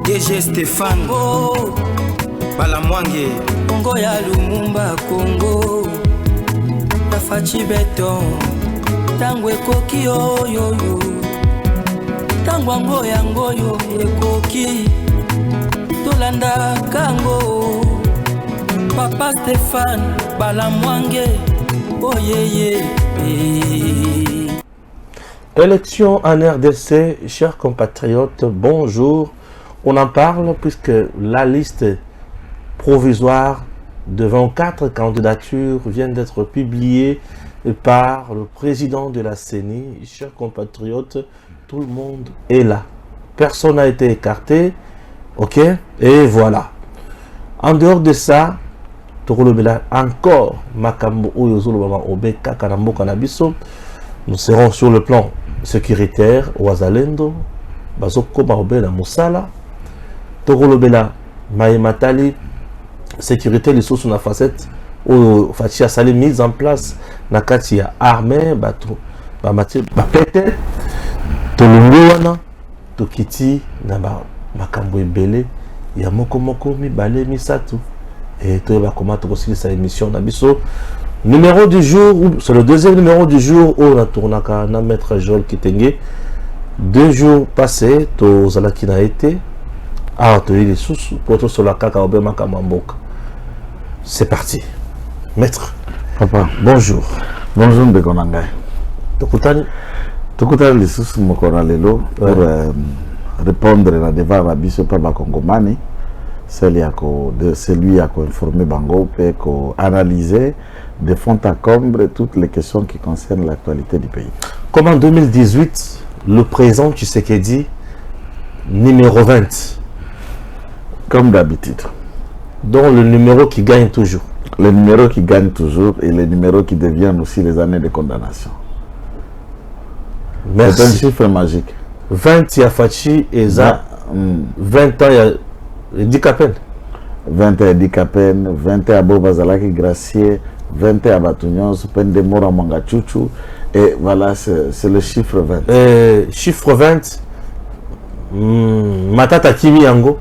DG Stéphane Congo Balamwange Congo ya Lumumba Congo Tafachi Beton Tango ekoki yo Tango ango yango yo ekoki Tolanda kango Papa Stéphane Balamwange Oh yeah. Élection en RDC, chers compatriotes, bonjour. On en parle puisque la liste provisoire de 24 candidatures vient d'être publiée par le président de la CENI. Chers compatriotes, tout le monde est là. Personne n'a été écarté. Ok? Et voilà. En dehors de ça, encore Makambo Oyozolo Obeka Kanambo Kanabiso. Nous serons sur le plan sécuritaire, Wazalendo, Bazoko Baobela Moussala, Torolobela Maïmatali, sécurité, les sources na facette, ou Fatia Sali mise en place, Nakatia armée, Bato, Bamati, Bapete, Tolunguana, Tokiti, Naba, Makambo Ebele, Yamoko Moko, Mibale, Misatu, et tout va comment aussi sa émission Nabiso. Numéro du jour, c'est le deuxième numéro du jour où on a tourné à Maître Joel Kitenge. 2 jours passés, tout ça qui n'a été. Ah, tu es sous pour tout sur la caca au Bema Kamamboka. C'est parti. Maître. Papa. Bonjour. Bonjour, Bekonanga. Tokutani. Tokutani les sous Mokora Lelo pour répondre à la débat à Biso Papa Kongomani. Celui qui a informé Bango et qui a analysé de fond à comble toutes les questions qui concernent l'actualité du pays. Comme en 2018, le président Tshisekedi, numéro 20. Comme d'habitude. Donc le numéro qui gagne toujours. Le numéro qui gagne toujours et le numéro qui devient aussi les années de condamnation. Merci. C'est un chiffre magique. 20 Yafachi et ça. 20 ans, il dit qu'à peine. 20 ans, il dit qu'à peine. 20 ans à Bobazalaki Gracier. 20 ans à Batunions, Pendemora Mangachuchu. Et voilà, c'est le chiffre 20. Chiffre 20. Matata Kimi Yango.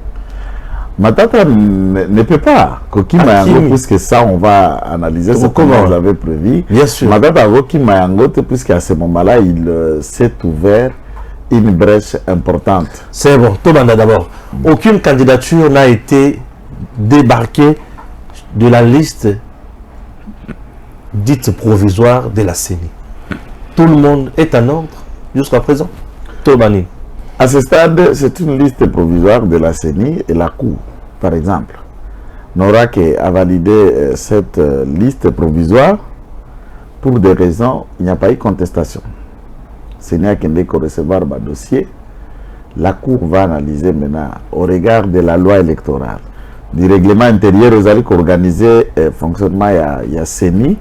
Matata ne peut pas. Kokima Yango, puisque ça, on va analyser ce que vous avez prévu. Bien sûr. Matata Kokima Yango, puisqu'à ce moment-là, il s'est ouvert une brèche importante. C'est bon, Tobanda d'abord. Aucune candidature n'a été débarquée de la liste dite provisoire de la CENI. Tout le monde est en ordre jusqu'à présent. Tobani. À ce stade, c'est une liste provisoire de la CENI et la Cour, par exemple, n'aura qu'à valider cette liste provisoire. Pour des raisons, il n'y a pas eu contestation. CENI a qu'à recevoir le dossier. La Cour va analyser maintenant, au regard de la loi électorale, du règlement intérieur, vous allez organiser le fonctionnement, il y a CENI,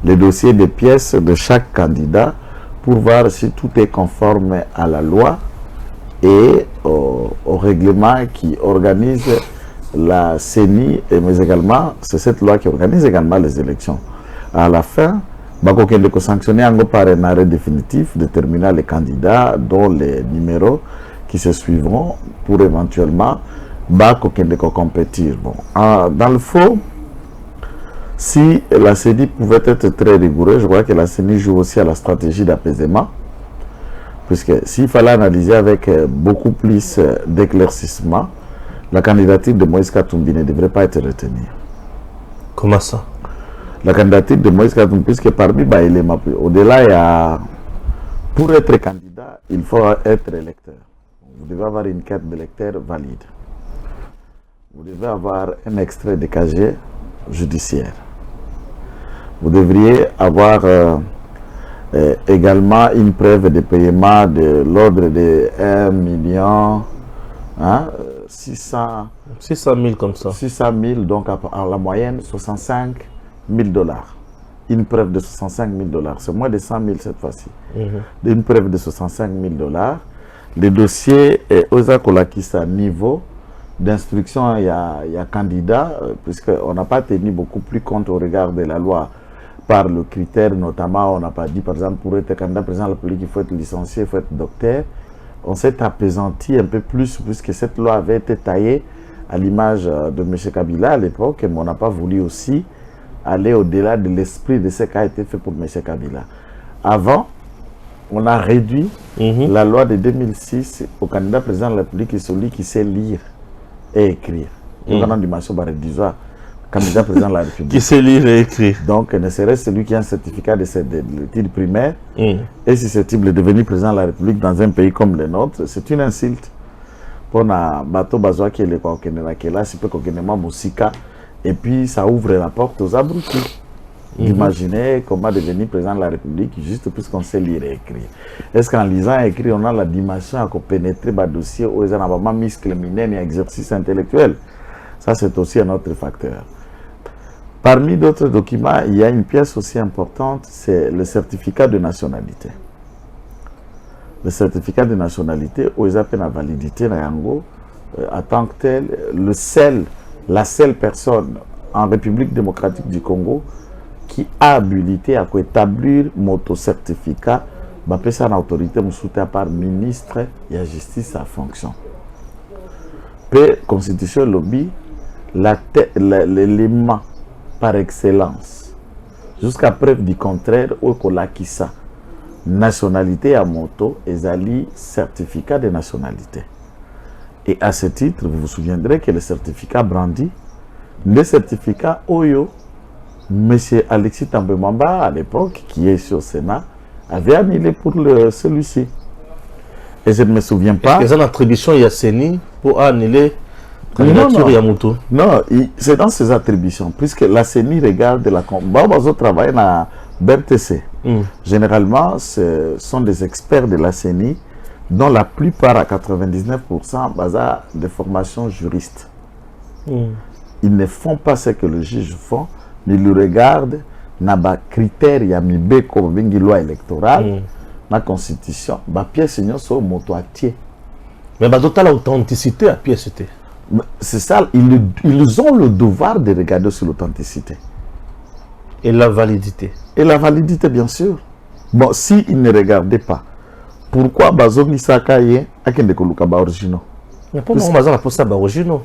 les dossiers des pièces de chaque candidat pour voir si tout est conforme à la loi et au règlement qui organise la CENI, mais également, c'est cette loi qui organise également les élections. À la fin, il faut sanctionner par un arrêt définitif déterminant les candidats dont les numéros qui se suivront pour éventuellement compétir. Bon, dans le fond, si la CENI pouvait être très rigoureuse, je crois que la CENI joue aussi à la stratégie d'apaisement. Puisque s'il fallait analyser avec beaucoup plus d'éclaircissement, la candidature de Moïse Katumbi ne devrait pas être retenue. Comment ça? La candidature de Moïse Katumbi, puisque parmi les éléments, au-delà, il y a, pour être candidat, il faut être électeur. Vous devez avoir une carte d'électeur valide. Vous devez avoir un extrait de casier judiciaire. Vous devriez avoir également une preuve de paiement de l'ordre de 1 million 600 000 comme ça. 600 000, donc à la moyenne 65 000 $. Une preuve de 65 000 $. C'est moins de 100 000 cette fois-ci. Une preuve de 65 000 $. Le dossier est aux Akolakisa niveau d'instruction, il y a candidat, puisqu'on n'a pas tenu beaucoup plus compte au regard de la loi par le critère, notamment, on n'a pas dit, par exemple, pour être candidat président de la République, il faut être licencié, il faut être docteur. on s'est apaisanti un peu plus puisque cette loi avait été taillée à l'image de M. Kabila à l'époque, mais on n'a pas voulu aussi aller au-delà de l'esprit de ce qui a été fait pour M. Kabila. Avant, on a réduit la loi de 2006 au candidat président de la République et celui qui sait lire et écrire. Il y a une dimension rédhibitoire. Candidat président de la République. Qui sait lire et écrire. Donc, ne serait-ce celui qui a un certificat de l'étude primaire est susceptible de devenir président de la République dans un pays comme le nôtre. C'est une insulte. Pour un bateau bazoa qui est le là, c'est peut musika et puis ça ouvre la porte aux abrutis. D'imaginer comment devenir président de la République juste puisqu'on sait lire et écrire. Est-ce qu'en lisant et écrire, on a la dimension à pénétrer le dossier où ils ont un muscle mineur et exercice intellectuel? Ça, c'est aussi un autre facteur. Parmi d'autres documents, il y a une pièce aussi importante, c'est le certificat de nationalité. Le certificat de nationalité, où ils appellent la validité, en tant que tel, la seule personne en République démocratique du Congo qui a habilité à établir mon certificat, c'est une autorité par ministre de la justice à fonction. Puis, constitution lobby, l'élément par excellence, jusqu'à preuve du contraire, au Kolakisa, nationalité à moto, et certificat de nationalité. Et à ce titre, vous vous souviendrez que le certificat brandi, le certificat Oyo, M. Alexis Tambemamba, à l'époque, qui est sur le Sénat, avait annulé pour celui-ci. Et je ne me souviens pas. Est-ce qu'il y a une attribution Yasseni pour annuler la candidature Yamuto? Non, c'est dans ses attributions, puisque la CENI regarde la combat. Travaille dans BRTC. Généralement, ce sont des experts de la CENI, dont la plupart, à 99%, basés de formation juriste. Ils ne font pas ce que le juge fait, mais ils regardent les critères, il y a une loi électorale, la constitution, les pièces sont motoatiers. Mais d'autres l'authenticité à pièce. C'est ça, ils ont le devoir de regarder sur l'authenticité. Et la validité. Et la validité, bien sûr. Bon, s'ils ne regardaient pas, pourquoi Bazomi Sakaye a qu'un décoloukaba originaux? Mais pour moi, Bazomi a posé ça originaux.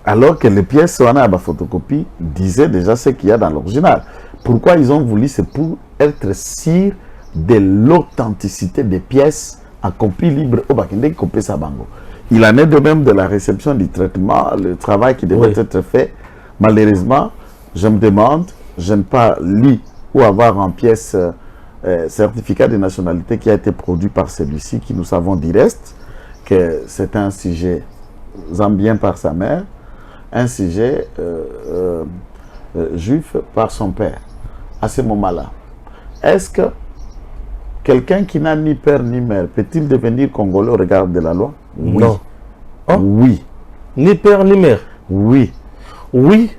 Alors que les pièces à la photocopie disaient déjà ce qu'il y a dans l'original. Pourquoi ils ont voulu? C'est pour être sûrs de l'authenticité des pièces en copie libre au Bakende copie Sabango. Il en est de même de la réception du traitement, le travail qui devait être fait. Malheureusement, je me demande, je n'ai pas lu ou avoir en pièce certificat de nationalité qui a été produit par celui-ci, qui nous savons du reste, que c'est un sujet zambien par sa mère, un sujet juif par son père. À ce moment-là, est-ce que quelqu'un qui n'a ni père ni mère peut-il devenir congolais au regard de la loi? Oui. Non. Hein? Oui. Ni père ni mère? Oui. Oui,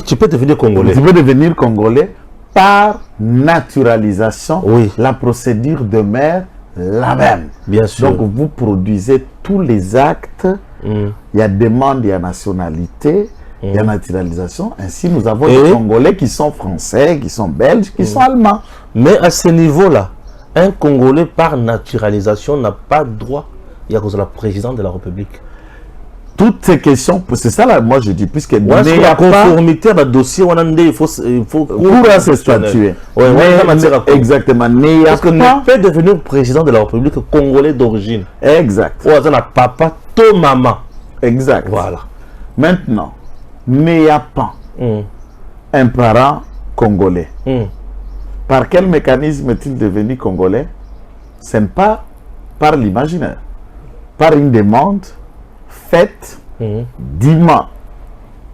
tu peux devenir congolais. Tu peux devenir congolais par naturalisation. Oui. La procédure demeure la même. Bien sûr. Donc vous produisez tous les actes. Il y a demande, il y a nationalité, il y a naturalisation. Ainsi, nous avons des Congolais qui sont français, qui sont belges, qui sont allemands. Mais à ce niveau-là, un Congolais par naturalisation n'a pas droit. Il y a cause de la présidente de la République. Toutes ces questions, c'est ça là, moi je dis, puisque la conformité à dossier, il faut pour se statuer. Exactement. Parce que ne peut devenir président de la République congolais d'origine. Exact. Ou à papa, to maman. Exact. Voilà. Maintenant, il n'y a pas un parent congolais. Par quel mécanisme est-il devenu congolais? Ce n'est pas par l'imaginaire, par une demande faite diment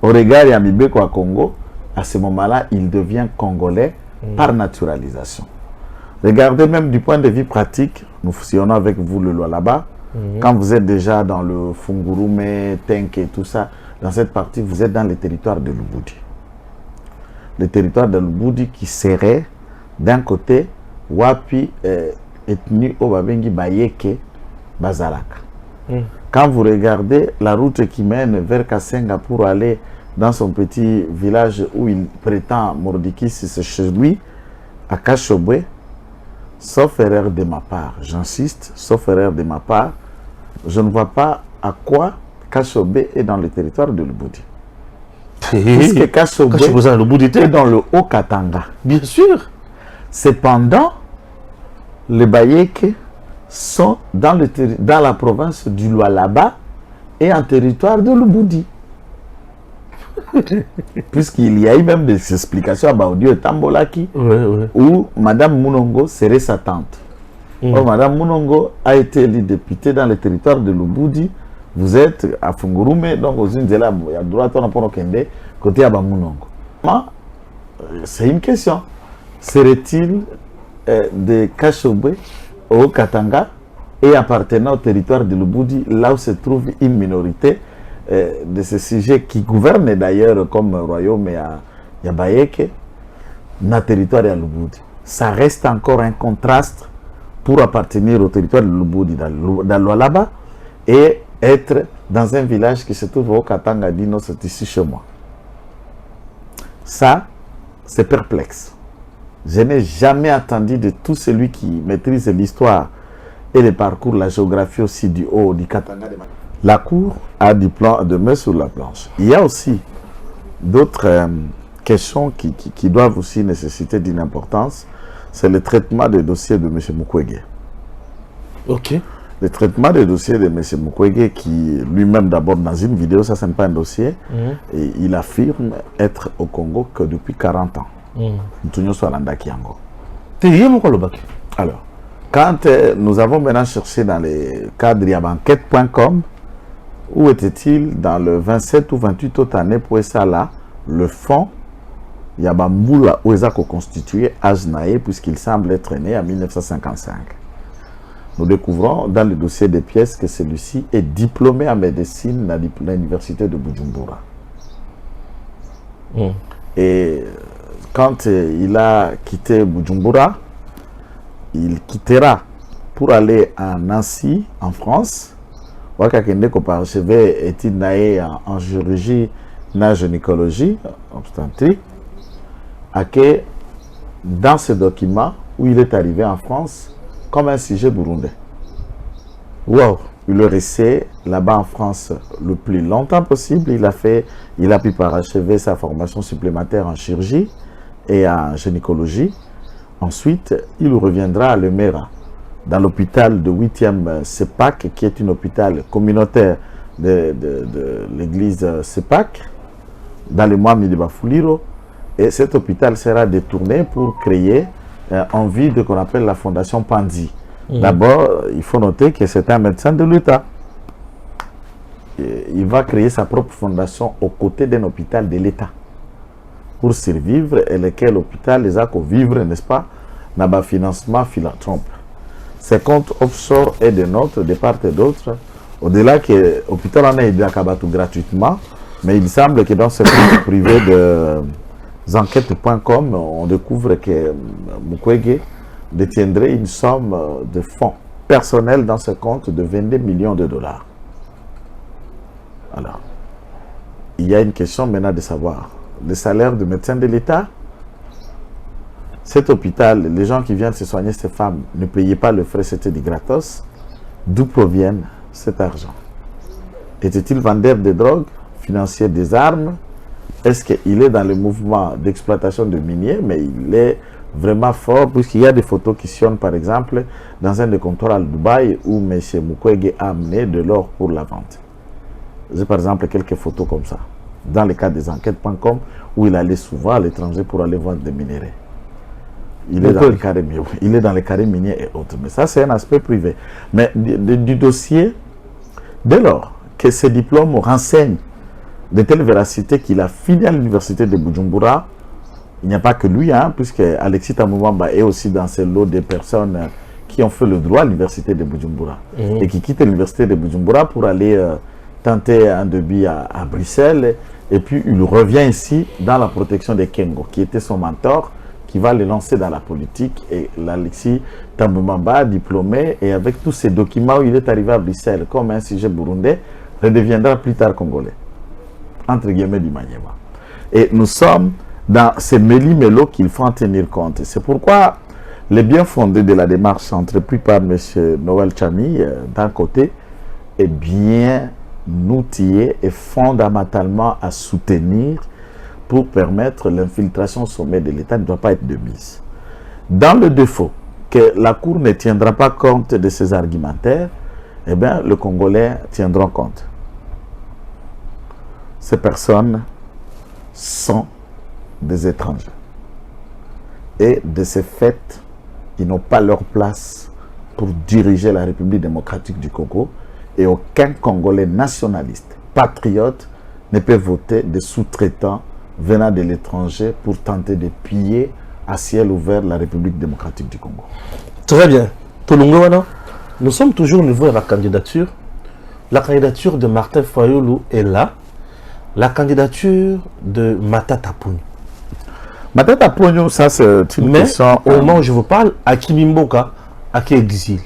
au regard de Yamibeko à Congo. À ce moment-là, il devient congolais par naturalisation. Regardez même du point de vue pratique, nous fusionnons avec vous le loi là-bas. Quand vous êtes déjà dans le Fungurume, Tenke et tout ça, dans cette partie, vous êtes dans le territoire de Lubudi. Le territoire de Lubudi qui serait d'un côté Wapi ethnie Obabengi Bayeke Bazalaka. Quand vous regardez la route qui mène vers Kassenga pour aller dans son petit village où il prétend Mordiki, c'est chez lui, à Kachobwe, sauf erreur de ma part, j'insiste, sauf erreur de ma part, je ne vois pas à quoi Kashobe est dans le territoire de Lubudi. Puisque Kashobe est dans le Haut-Katanga. Bien sûr. Cependant, les Bayèques sont dans la province du Lualaba et en territoire de Lubudi. Puisqu'il y a eu même des explications à Baudio et Tambolaki où Madame Mounongo serait sa tante. Or, Madame Mounongo a été élue députée dans le territoire de Lubudi. Vous êtes à Fungurume, donc aux unes de là, il y a droit à un Kende, côté à Mounongo. C'est une question. Serait-il de Kashobe au Katanga et appartenant au territoire de Lubudi, là où se trouve une minorité de ces sujets qui gouvernent d'ailleurs comme royaume et à Bayeke, dans le territoire de Lubudi. Ça reste encore un contraste pour appartenir au territoire de Lubudi dans l'Oualaba et être dans un village qui se trouve au Katanga, dit non, c'est ici chez moi. Ça, c'est perplexe. Je n'ai jamais entendu de tout celui qui maîtrise l'histoire et le parcours, la géographie aussi du haut du Katanga. La Cour a du plan de mettre sur la planche. Il y a aussi d'autres questions qui doivent aussi nécessiter d'une importance. C'est le traitement des dossiers de M. Mukwege. Ok. Le traitement des dossiers de M. Mukwege, qui lui-même d'abord dans une vidéo, ça c'est pas un dossier, et il affirme être au Congo que depuis 40 ans. Alors, quand nous avons maintenant cherché dans les cadres yabanquête.com, où était-il dans le 27 ou 28 autres années pour ça là, le fonds Yabamboula où ils constitué Ajnae, puisqu'il semble être né en 1955. Nous découvrons dans le dossier des pièces que celui-ci est diplômé en médecine à l'université de Bujumbura. Et quand il a quitté Bujumbura, il quittera pour aller à Nancy, en France. Wakakende ko parachevé études naé en chirurgie, na gynécologie, obstétrique. Que dans ce document où il est arrivé en France comme un sujet burundais. Wow. Il est resté là-bas en France le plus longtemps possible. Il a pu parachever sa formation supplémentaire en chirurgie et en gynécologie. Ensuite, il reviendra à Lemera, dans l'hôpital de 8e CEPAC, qui est un hôpital communautaire de l'église CEPAC, dans le mois de Bafuliro. Et cet hôpital sera détourné pour créer en vue de ce qu'on appelle la fondation Panzi. D'abord, il faut noter que c'est un médecin de l'État. Il va créer sa propre fondation aux côtés d'un hôpital de l'État pour survivre et lequel hôpital les a qu'au vivre, n'est-ce pas, dans le financement philanthrope. Ces comptes offshore et de nôtres, de part et d'autre, au-delà que l'hôpital en a aidé à Kabatou gratuitement, mais il semble que dans ce compte privé de enquêtes.com, on découvre que Mukwege détiendrait une somme de fonds personnels dans ce compte de 22 millions de dollars. Alors, il y a une question maintenant de savoir. Le salaire de médecin de l'État, cet hôpital, les gens qui viennent se soigner, ces femmes, ne payaient pas le frais, c'était du gratos. D'où provient cet argent? Était-il vendeur de drogue, financier des armes? Est-ce qu'il est dans le mouvement d'exploitation de miniers? Mais il est vraiment fort, puisqu'il y a des photos qui sionnent, par exemple, dans un des comptoirs à Dubaï, où M. Mukwege a amené de l'or pour la vente. J'ai par exemple quelques photos comme ça, dans le cadre des enquêtes.com, où il allait souvent à l'étranger pour aller vendre des minéraux. Il est dans les carrés miniers et autres. Mais ça, c'est un aspect privé. Mais du dossier, dès lors que ces diplômes renseignent de telle véracité qu'il a fini à l'université de Bujumbura, il n'y a pas que lui, puisque Alexis Tamouamba est aussi dans ce lot de personnes qui ont fait le droit à l'université de Bujumbura et qui quittent l'université de Bujumbura pour aller tenter un début à Bruxelles. Et puis, il revient ici dans la protection de Kengo, qui était son mentor, qui va le lancer dans la politique. Et l'Alexis Tamboumamba, diplômé, et avec tous ces documents où il est arrivé à Bruxelles comme un sujet burundais, redeviendra plus tard congolais. Entre guillemets du Maniema. Et nous sommes dans ces méli-mélo qu'il faut en tenir compte. C'est pourquoi le bien fondé de la démarche entreprise par M. Noël Chami, d'un côté, est bien outillé et fondamentalement à soutenir pour permettre l'infiltration au sommet de l'État ne doit pas être de mise. Dans le défaut que la Cour ne tiendra pas compte de ces argumentaires, eh bien, le Congolais tiendra compte. Ces personnes sont des étrangers. Et de ce fait, ils n'ont pas leur place pour diriger la République démocratique du Congo. Et aucun Congolais nationaliste, patriote, ne peut voter des sous-traitants venant de l'étranger pour tenter de piller à ciel ouvert la République démocratique du Congo. Très bien. Tolongo, nous sommes toujours au niveau de la candidature. La candidature de Martin Fayulu est là. La candidature de Matata Ponyo. Matata Ponyo, ça c'est une question... au moment où je vous parle, Hakimi Mboka a qui exil.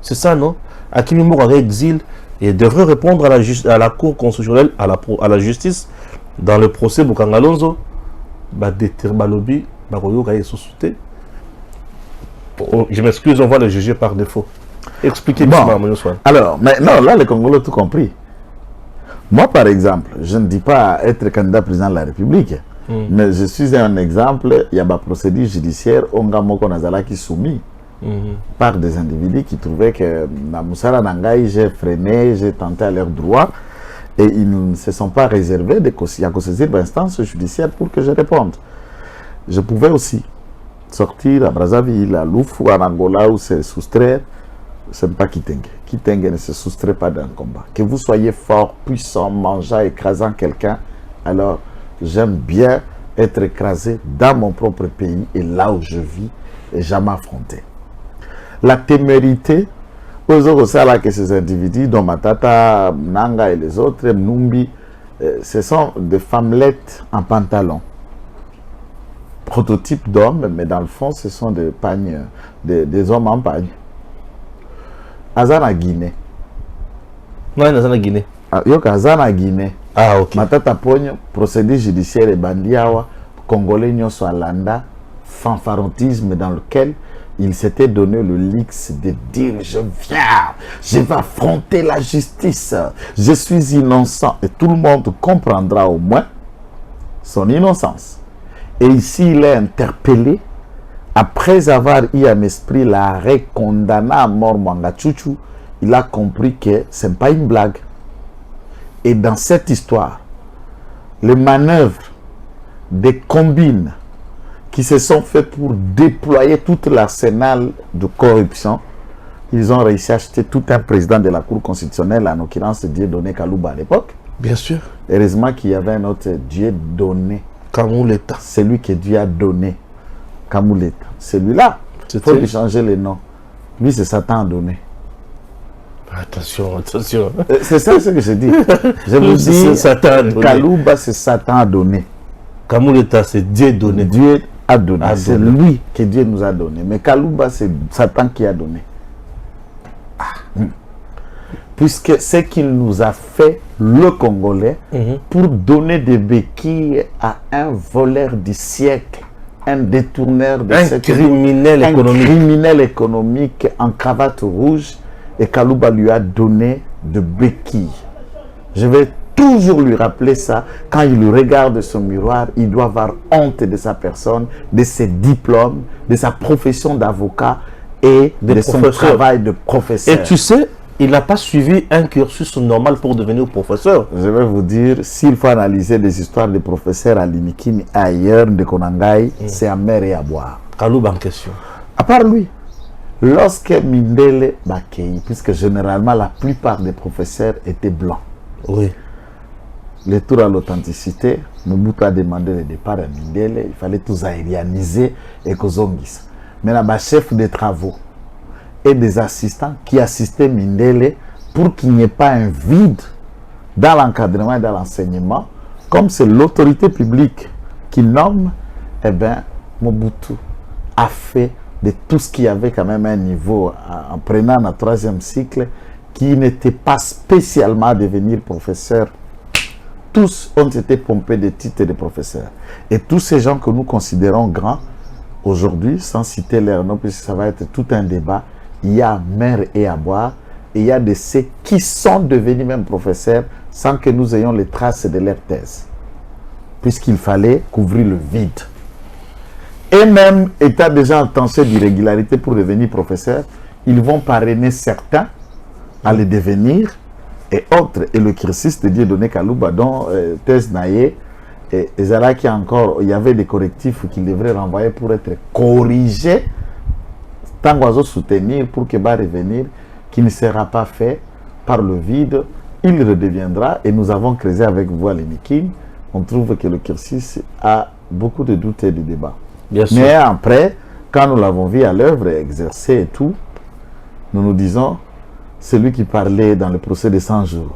C'est ça, non? Hakimi Mboka a exil et devrait répondre à la Cour constitutionnelle, à la justice, dans le procès Bukangalonzo. Je m'excuse, on va le juger par défaut. Expliquez-moi, bon, alors, mais non, là, les Congolais ont tout compris. Moi, par exemple, je ne dis pas être candidat président de la République, mais je suis un exemple. Il y a une procédure judiciaire, Ongamoko Nazala qui soumis par des individus qui trouvaient que na Moussala Nangaï, j'ai freiné, j'ai tenté à leur droit, et ils ne se sont pas réservés de saisir l'instance judiciaire pour que je réponde. Je pouvais aussi sortir à Brazzaville, à Loufou, à Angola, où se soustraire. Ce n'est pas Kitenge. Kitenge ne se soustrait pas d'un combat. Que vous soyez fort, puissant, mangeant, écrasant quelqu'un, alors j'aime bien être écrasé dans mon propre pays et là où je vis et jamais affronté. La témérité, que ces individus, dont Matata, Nanga et les autres, Mnumbi, ce sont des femmelettes en pantalon. Prototype d'hommes, mais dans le fond, ce sont des pagnes, des hommes en pagne. Azana Guinée. Non, Azana Guinée. Azana Guinée. Ah, ok. Matata Ponyo, procédé judiciaire et bandiawa, Congolais Nyoso Alanda, fanfarontisme dans lequel il s'était donné le luxe de dire je viens, je vais affronter la justice, je suis innocent. Et tout le monde comprendra au moins son innocence. Et ici, il est interpellé après avoir eu à l'esprit l'arrêt condamnant à mort Mwanga Tchouchou. Il a compris que ce n'est pas une blague. Et dans cette histoire, les manœuvres des combines qui se sont faites pour déployer tout l'arsenal de corruption, ils ont réussi à acheter tout un président de la Cour constitutionnelle, en l'occurrence Dieudonné Kalouba à l'époque. Bien sûr. Heureusement qu'il y avait un autre Dieudonné. Kamouleta. C'est lui que Dieu a donné. Kamouleta. Celui-là, il faut lui changer les noms. Lui, c'est Satan a donné. Attention, attention. C'est ça ce que je dis. Je vous dis, Kalouba, c'est Satan a donné. Kamouleta, c'est Dieu donné. Dieu a donné. C'est lui que Dieu nous a donné. Mais Kalouba, c'est Satan qui a donné. Puisque ce qu'il nous a fait, le Congolais, pour donner des béquilles à un voleur du siècle, un détourneur de un criminel économique. Un criminel économique en cravate rouge, et Kalouba lui a donné de béquilles. Je vais toujours lui rappeler ça. Quand il regarde son miroir, il doit avoir honte de sa personne, de ses diplômes, de sa profession d'avocat et de son travail de professeur. Et tu sais, il n'a pas suivi un cursus normal pour devenir professeur. Je vais vous dire, s'il faut analyser des histoires de professeurs à Linikini ailleurs de Konangai, c'est à mer et à boire. Kalouba en question. À part lui, lorsque Mindele Bakei, puisque généralement la plupart des professeurs étaient blancs. Oui. Le tour à l'authenticité, Mobutu a demandé le départ à Mindele, il fallait tout aérianiser et Kozongis. Mais là-bas, chef de travaux et des assistants qui assistaient Mindele pour qu'il n'y ait pas un vide dans l'encadrement et dans l'enseignement, comme c'est l'autorité publique qui nomme, eh bien, Mobutu a fait de tout ce qui avait quand même un niveau en prenant un troisième cycle qui n'était pas spécialement à devenir professeur. Tous ont été pompés de titres de professeurs. Et tous ces gens que nous considérons grands, aujourd'hui, sans citer leur nom, puisque ça va être tout un débat, il y a à mer et à boire. Et il y a de ceux qui sont devenus même professeurs sans que nous ayons les traces de leur thèse. Puisqu'il fallait couvrir le vide. Et même étant déjà en tension d'irrégularité pour devenir professeur, ils vont parrainer certains à le devenir et autres. Et le cursus de Dieudonné Kalouba, dont thèse Naye, et Zara qui encore, il y avait des correctifs qu'il devrait renvoyer pour être corrigé, tant qu'on soutenir pour qu'il va revenir, qui ne sera pas fait par le vide, il redeviendra. Et nous avons creusé avec vous à l'Enikin. On trouve que le cursus a beaucoup de doutes et de débats. Bien sûr. Mais après, quand nous l'avons vu à l'œuvre, exercer et tout, nous nous disons, celui qui parlait dans le procès de 100 jours,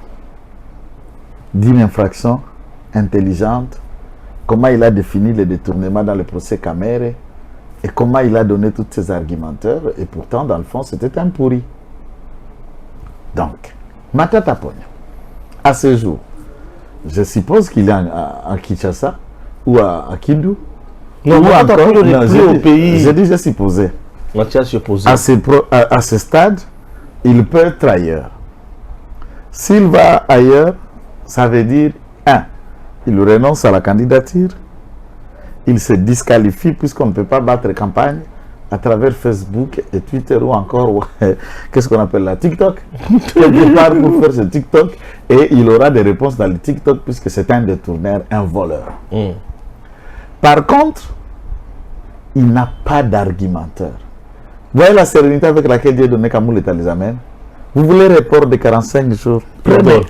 d'une infraction intelligente, comment il a défini le détournement dans le procès Kamere, et comment il a donné tous ses argumenteurs, et pourtant, dans le fond, c'était un pourri. Donc, Matata Pogno, à ce jour, je suppose qu'il est à Kinshasa ou à Kindu. Non, Matata Pogno n'est plus au pays. J'ai déjà supposé. À ce stade, il peut être ailleurs. S'il va ailleurs, ça veut dire, il renonce à la candidature, il se disqualifie puisqu'on ne peut pas battre campagne à travers Facebook et Twitter ou encore, qu'est-ce qu'on appelle la TikTok. Il part pour faire ce TikTok et il aura des réponses dans le TikTok puisque c'est un détourneur, un voleur. Par contre, il n'a pas d'argumenteur. Vous voyez la sérénité avec laquelle Dieudonné Kamouleta les amène. Vous voulez report de 45 jours. Prenez.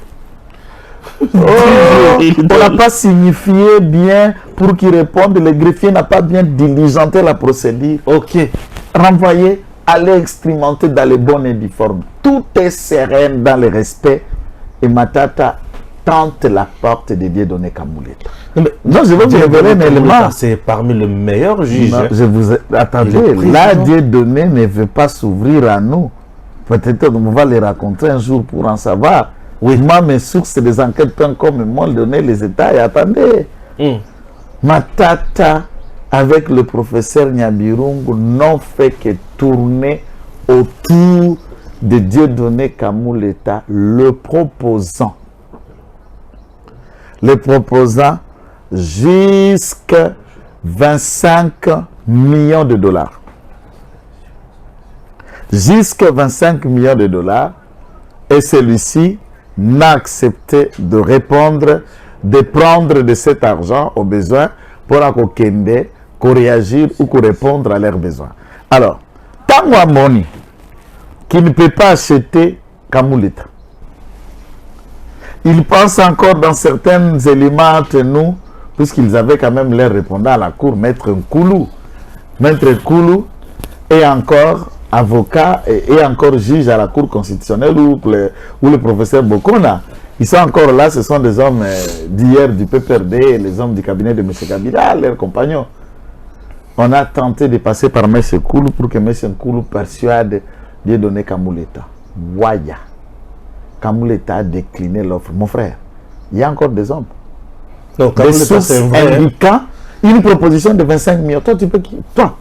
On n'a pas signifié bien pour qu'il réponde. Le greffier n'a pas bien diligenté la procédure. Ok. Renvoyer, aller expérimenter dans les bonnes et due formes. Tout est serein dans le respect. Et Matata tente la porte de Dieudonné Kamouleta. Non, je vais vous révéler un élément. C'est parmi les meilleurs juges. Non, je vous attendez. Là, Dieudonné ne veut pas s'ouvrir à nous. Peut-être on va les raconter un jour pour en savoir. Oui, moi, mes sources des enquêtes comme m'ont donné les états. Et attendez. Matata, avec le professeur Nyabirungu, n'ont fait que tourner autour de Dieudonné Kamouleta, le proposant. Le proposant jusqu'à 25 millions de dollars. Jusqu'à 25 millions de dollars. Et celui-ci n'a accepté de répondre, de prendre de cet argent aux besoins pour qu'on réagir ou qu'on répondre à leurs besoins. Alors, Tangwa Moni, qui ne peut pas acheter Kamouleta, il pense encore dans certains éléments entre nous, puisqu'ils avaient quand même leur répondant à la cour, Maître Nkoulou. Maître Nkoulou est encore avocat et encore juge à la cour constitutionnelle ou le professeur Bokona. Ils sont encore là, ce sont des hommes d'hier du PPRD, les hommes du cabinet de M. Kabila, leurs compagnons. On a tenté de passer par M. Nkoulou pour que M. Nkoulou persuade Dieudonné Kamouleta. Waya. Kamouleta a décliné l'offre. Mon frère, il y a encore des hommes. Donc, des sources indiquant une proposition de 25 millions. Toi, tu peux... Toi,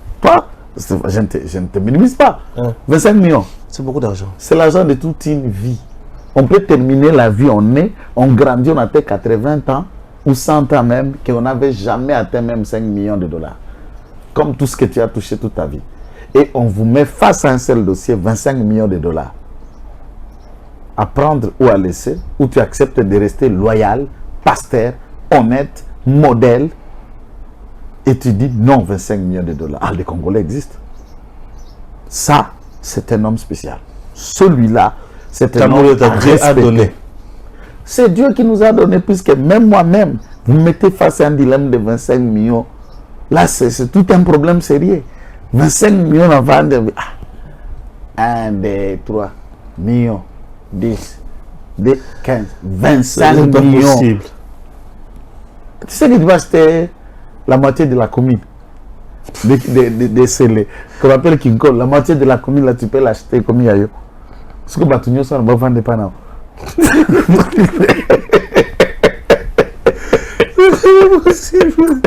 je ne te minimise pas. 25 millions. C'est beaucoup d'argent. C'est l'argent de toute une vie. On peut terminer la vie, on grandit, on atteint 80 ans ou 100 ans même, qu'on n'avait jamais atteint même 5 millions de dollars. Comme tout ce que tu as touché toute ta vie. Et on vous met face à un seul dossier, 25 millions de dollars. À prendre ou à laisser, ou tu acceptes de rester loyal, pasteur, honnête, modèle, et tu dis non, 25 millions de dollars. Ah, les Congolais existent. Ça, c'est un homme spécial. Celui-là, c'est un homme à donner. C'est Dieu qui nous a donné, puisque même moi-même, vous me mettez face à un dilemme de 25 millions. Là, c'est tout un problème sérieux. 25 millions en vente. 1, 2, 3 millions, 10, 15, 25 millions. Possible. Tu sais que tu vas acheter la moitié de la commune de Sélé. Qu'on appelle King Kong. La moitié de la commune, là, tu peux l'acheter comme il y a eu. Ce que Batunio, ça ne va vendre pas now. C'est possible.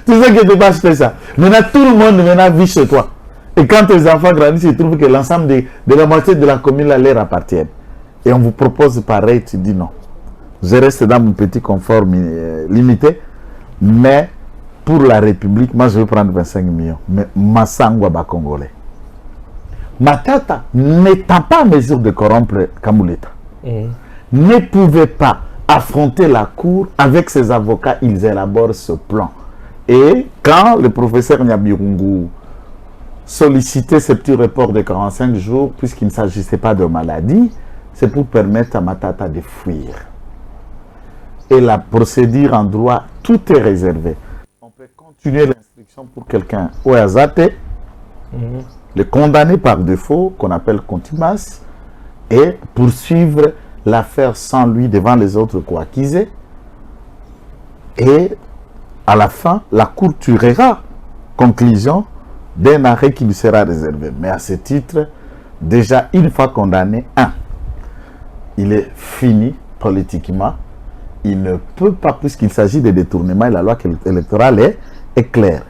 Tu sais que tu peux pas acheter ça. Maintenant, tout le monde maintenant vit chez toi. Et quand les enfants grandissent, ils trouvent que l'ensemble de la moitié de la commune leur appartient. Et on vous propose pareil, tu dis non. Je reste dans mon petit confort limité, mais pour la République, moi je vais prendre 25 millions. Mais Massangwa ba Congolais. Matata, n'étant pas en mesure de corrompre Kambouleta, ne pouvait pas affronter la cour avec ses avocats, ils élaborent ce plan. Et quand le professeur Nyabirungu sollicitait ce petit report de 45 jours, puisqu'il ne s'agissait pas de maladie, c'est pour permettre à Matata de fuir. Et la procédure en droit, tout est réservé. On peut continuer l'instruction pour quelqu'un au Azate, le condamner par défaut, qu'on appelle contumace, et poursuivre l'affaire sans lui devant les autres coaccusés. Et à la fin, la cour tuera conclusion d'un arrêt qui lui sera réservé. Mais à ce titre, déjà une fois condamné, il est fini politiquement. Il ne peut pas, puisqu'il s'agit de détournement, et la loi électorale est claire.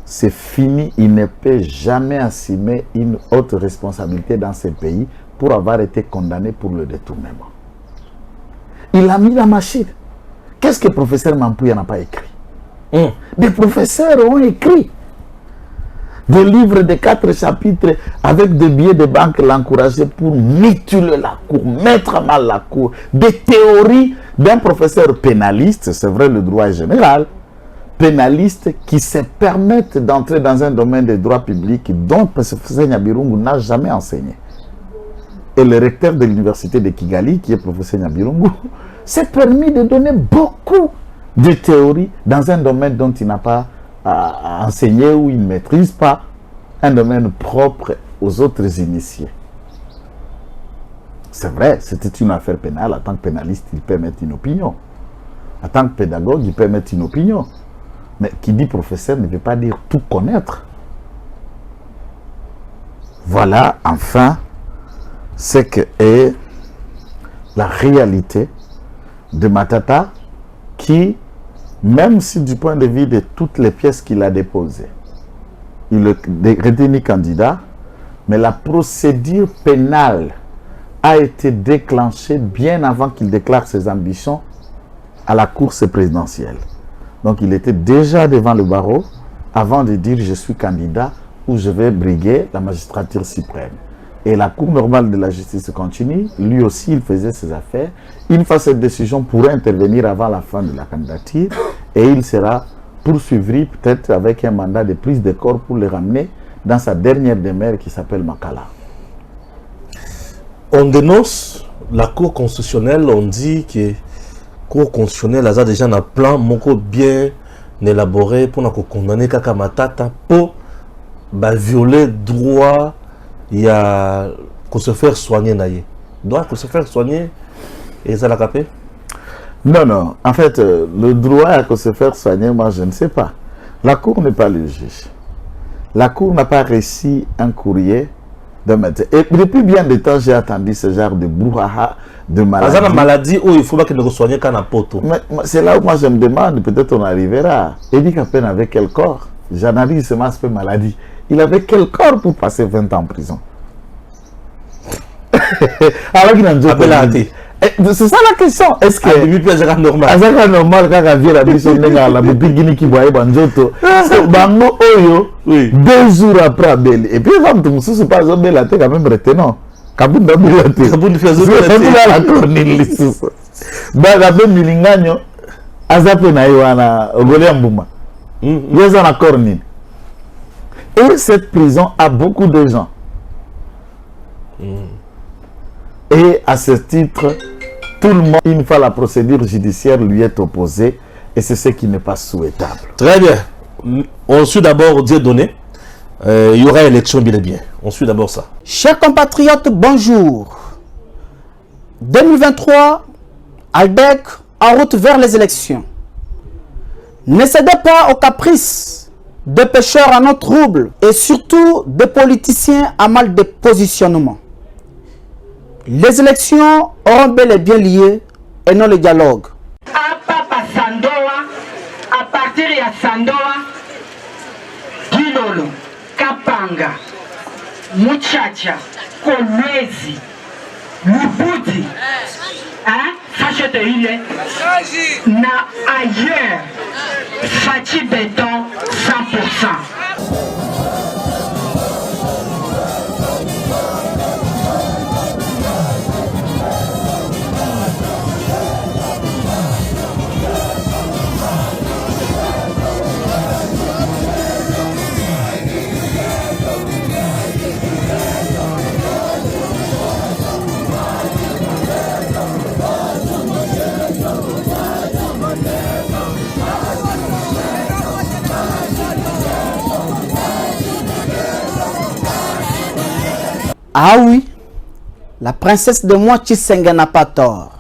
C'est fini, il ne peut jamais assumer une autre responsabilité dans ce pays pour avoir été condamné pour le détournement. Il a mis la machine. Qu'est-ce que le professeur Mampouya n'a pas écrit? Des professeurs ont écrit des livres de 4 chapitres avec des billets de banque l'encourager pour mutiler la cour, mettre à mal la cour. Des théories d'un professeur pénaliste, c'est vrai, le droit est général, pénaliste qui se permettent d'entrer dans un domaine de droit public dont le professeur Nyabirungu n'a jamais enseigné. Et le recteur de l'université de Kigali, qui est le professeur Nyabirungu, s'est permis de donner beaucoup de théories dans un domaine dont il n'a pas à enseigner ou il ne maîtrise pas, un domaine propre aux autres initiés. C'est vrai, c'était une affaire pénale. En tant que pénaliste, il peut mettre une opinion. En tant que pédagogue, il peut mettre une opinion. Mais qui dit professeur ne veut pas dire tout connaître. Voilà, enfin, ce que est la réalité de Matata qui, même si du point de vue de toutes les pièces qu'il a déposées, il est retenu candidat, mais la procédure pénale a été déclenchée bien avant qu'il déclare ses ambitions à la course présidentielle. Donc il était déjà devant le barreau avant de dire je suis candidat ou je vais briguer la magistrature suprême. Et la Cour normale de la justice continue, lui aussi il faisait ses affaires. Une fois cette décision pourrait intervenir avant la fin de la candidature et il sera poursuivi peut-être avec un mandat de prise de corps pour le ramener dans sa dernière demeure qui s'appelle Makala. On dénonce la Cour constitutionnelle, on dit que la Cour constitutionnelle a déjà un plan bien élaboré pour condamner Kaka Matata pour violer droit. Il y a qu'on se faire soigner naïe. Doit se faire soigner et ça l'a capé? Non, non. En fait, le droit à se faire soigner, moi je ne sais pas. La Cour n'est pas le juge. La Cour n'a pas reçu un courrier de médecin. Et depuis bien de temps, j'ai attendu ce genre de brouhaha, de maladie. C'est une maladie où il faut pas qu'il ne soigne qu'un poto. C'est là où moi je me demande, peut-être on arrivera. Et dit qu'à peine avec quel corps? J'analyse ce aspect maladie. Il avait quel corps pour passer 20 ans en prison? Alors qu'il a c'est ça la question. Est-ce que c'est normal? C'est normal quand il y a la mission de la Bibini qui voyait Banjoto. Bango Oyo, 2 jours après Abel. Et puis, quand tu me soucies pas, Zobel a été quand même retenant. Kaboun Dabou a été. Kaboun fait Zobel a été. La chronique, l'issous. Bagabé Milingagno, Azape Naïwana, Ogolé Mbouma. Il y a un cornine. Et cette prison a beaucoup de gens. Et à ce titre, tout le monde, une fois la procédure judiciaire lui est opposée, et c'est ce qui n'est pas souhaitable. Très bien. On suit d'abord Dieu donné. Il y aura élection bien et bien. On suit d'abord ça. Chers compatriotes, bonjour. 2023, Albec en route vers les élections. Ne cédez pas aux caprices de pêcheurs à notre trouble et surtout de politiciens à mal de positionnement. Les élections auront bel et bien lié et non le dialogue. À partir de Sandoa, Gilolo, Kapanga, Muchacha, Kolwezi, Lubudi, hein, Fachete Ile, na ailleurs, Fachi Béton 100%. Ah oui, la princesse de Moachisenga n'a pas tort.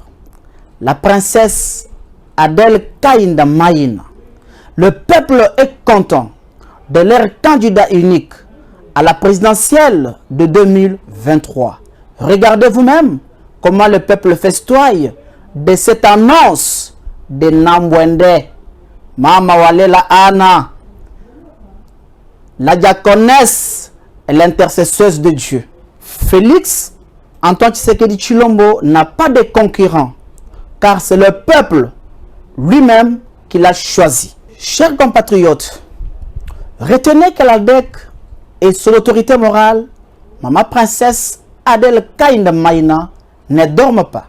La princesse Adèle Kaïnda Maïna. Le peuple est content de leur candidat unique à la présidentielle de 2023. Regardez vous-même comment le peuple festoie de cette annonce de Nambwende, Mama Walela Anna, la diaconesse et l'intercesseuse de Dieu. Félix Antoine Tshisekedi Tshilombo n'a pas de concurrent, car c'est le peuple lui-même qui l'a choisi. Chers compatriotes, retenez que l'ALDEC est sous l'autorité morale. Maman princesse Adèle Kaïnda Maïna ne dorme pas.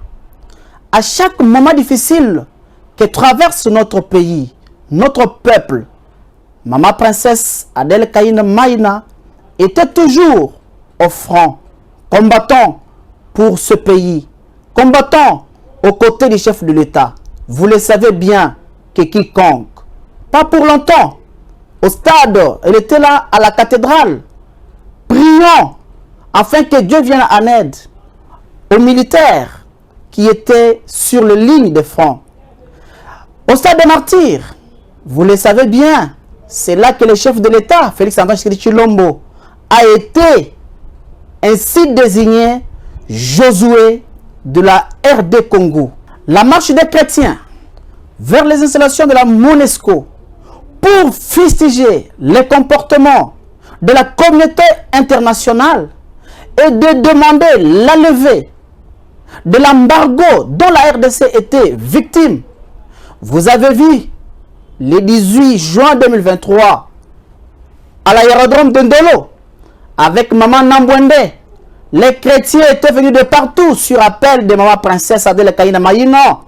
À chaque moment difficile que traverse notre pays, notre peuple, Maman princesse Adèle Kaïnda Maïna était toujours au front, combattant pour ce pays, combattant aux côtés du chef de l'État. Vous le savez bien que quiconque, pas pour longtemps, au stade, elle était là à la cathédrale, priant afin que Dieu vienne en aide aux militaires qui étaient sur les lignes de front. Au stade des martyrs, vous le savez bien, c'est là que le chef de l'État, Félix Antoine Tshisekedi Tshilombo, a été ainsi désigné Josué de la RD Congo. La marche des chrétiens vers les installations de la MONUSCO pour fustiger les comportements de la communauté internationale et de demander la levée de l'embargo dont la RDC était victime. Vous avez vu le 18 juin 2023 à l'aérodrome de Ndolo avec Maman Nambwende. Les chrétiens étaient venus de partout sur appel de Maman princesse Adèle Kaïnda Maïna